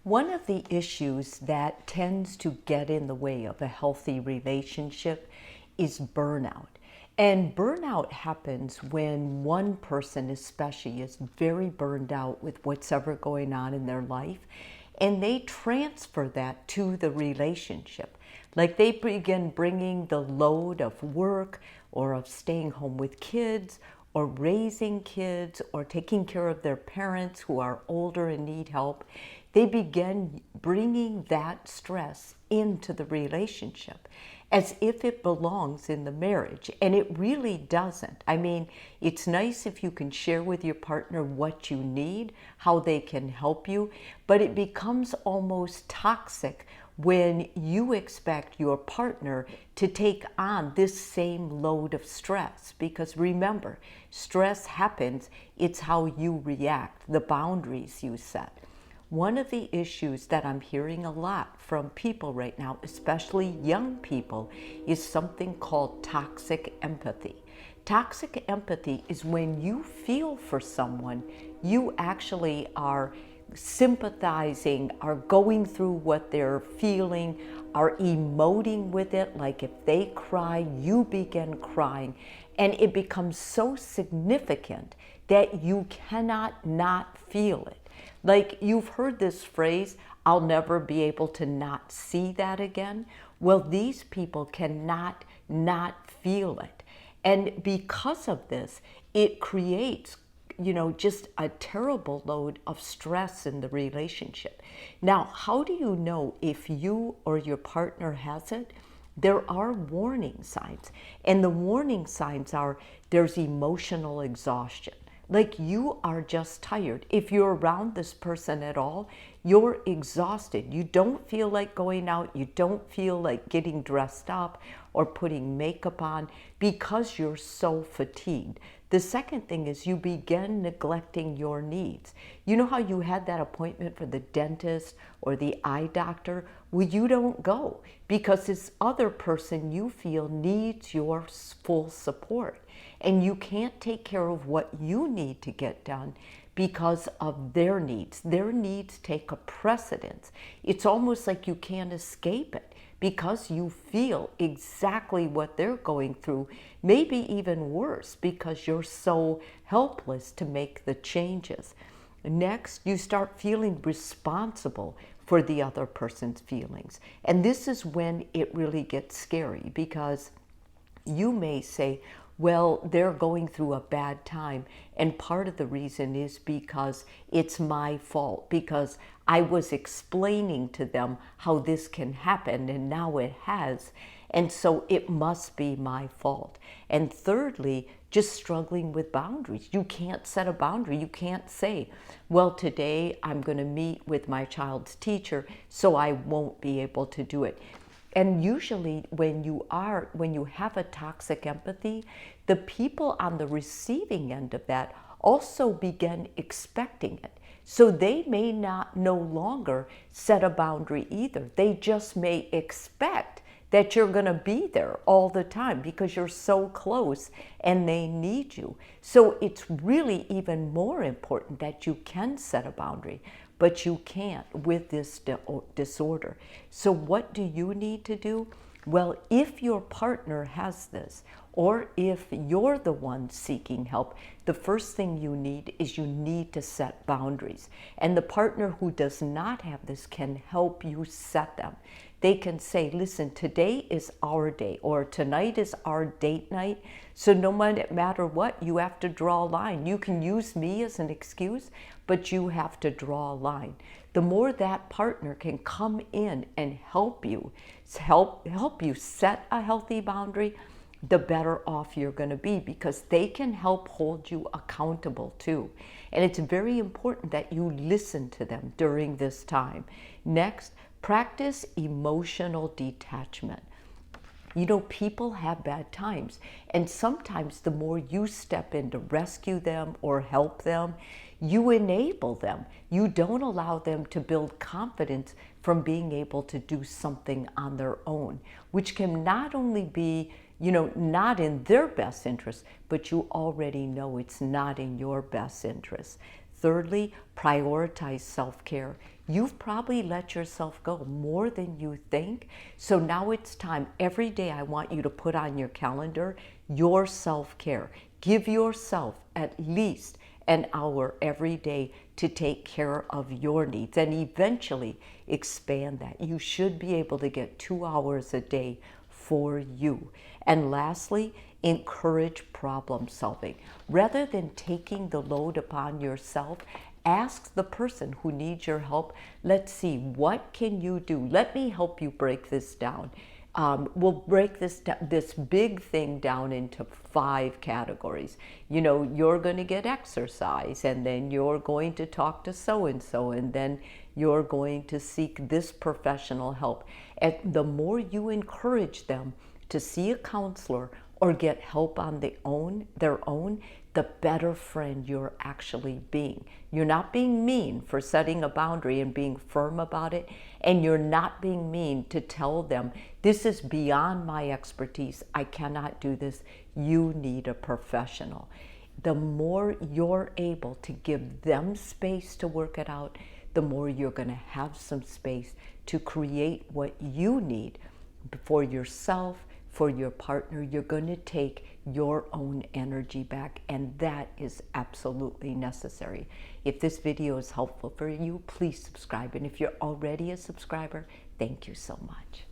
One of the issues that tends to get in the way of a healthy relationship is burnout. And burnout happens when one person especially is very burned out with what's ever going on in their life, and they transfer that to the relationship. Like they begin bringing the load of work or of staying home with kids or raising kids or taking care of their parents who are older and need help. They begin bringing that stress into the relationship as if it belongs in the marriage, and it really doesn't. I mean, it's nice if you can share with your partner what you need, how they can help you, but it becomes almost toxic when you expect your partner to take on this same load of stress. Because remember, stress happens, it's how you react, the boundaries you set. One of the issues that I'm hearing a lot from people right now, especially young people, is something called toxic empathy. Toxic empathy is when you feel for someone, you actually are sympathizing, are going through what they're feeling, are emoting with it. Like if they cry, you begin crying, and it becomes so significant that you cannot not feel it. Like you've heard this phrase, I'll never be able to not see that again. Well, these people cannot not feel it. And because of this, it creates, just a terrible load of stress in the relationship. Now, how do you know if you or your partner has it? There are warning signs. And the warning signs are there's emotional exhaustion. Like you are just tired. If you're around this person at all, you're exhausted. You don't feel like going out. You don't feel like getting dressed up or putting makeup on because you're so fatigued. The second thing is you begin neglecting your needs. You know how you had that appointment for the dentist or the eye doctor? Well, you don't go because this other person you feel needs your full support. And you can't take care of what you need to get done because of their needs. Their needs take a precedence. It's almost like you can't escape it because you feel exactly what they're going through, maybe even worse because you're so helpless to make the changes. Next, you start feeling responsible for the other person's feelings. And this is when it really gets scary because you may say, well, they're going through a bad time, and part of the reason is because it's my fault, because I was explaining to them how this can happen, and now it has, and so it must be my fault. And thirdly, just struggling with boundaries. You can't set a boundary. You can't say, well, today I'm going to meet with my child's teacher, so I won't be able to do it. And usually when you have a toxic empathy, the people on the receiving end of that also begin expecting it. So they may not no longer set a boundary either. They just may expect that you're going to be there all the time because you're so close and they need you. So it's really even more important that you can set a boundary, but you can't with this disorder. So what do you need to do? Well, if your partner has this, or if you're the one seeking help, the first thing you need is you need to set boundaries. And the partner who does not have this can help you set them. They can say, listen, today is our day, or tonight is our date night. So no matter what, you have to draw a line. You can use me as an excuse, but you have to draw a line. The more that partner can come in and help you set a healthy boundary, the better off you're going to be because they can help hold you accountable too. And it's very important that you listen to them during this time. Next, practice emotional detachment. People have bad times, and sometimes the more you step in to rescue them or help them, you enable them. You don't allow them to build confidence from being able to do something on their own, which can not only be, not in their best interest, but you already know it's not in your best interest. Thirdly, prioritize self-care. You've probably let yourself go more than you think. So now it's time. Every day I want you to put on your calendar your self-care. Give yourself at least an hour every day to take care of your needs, and eventually expand that. You should be able to get 2 hours a day for you. And lastly, encourage problem solving. Rather than taking the load upon yourself, ask the person who needs your help, let's see, what can you do? Let me help you break this down. We'll break this big thing down into 5 categories. You know, you're going to get exercise, and then you're going to talk to so-and-so, and then you're going to seek this professional help. And the more you encourage them to see a counselor or get help on their own, the better friend you're actually being. You're not being mean for setting a boundary and being firm about it, and you're not being mean to tell them, this is beyond my expertise, I cannot do this, you need a professional. The more you're able to give them space to work it out, the more you're going to have some space to create what you need for yourself, for your partner. You're going to take your own energy back, and that is absolutely necessary. If this video is helpful for you, please subscribe. And if you're already a subscriber, thank you so much.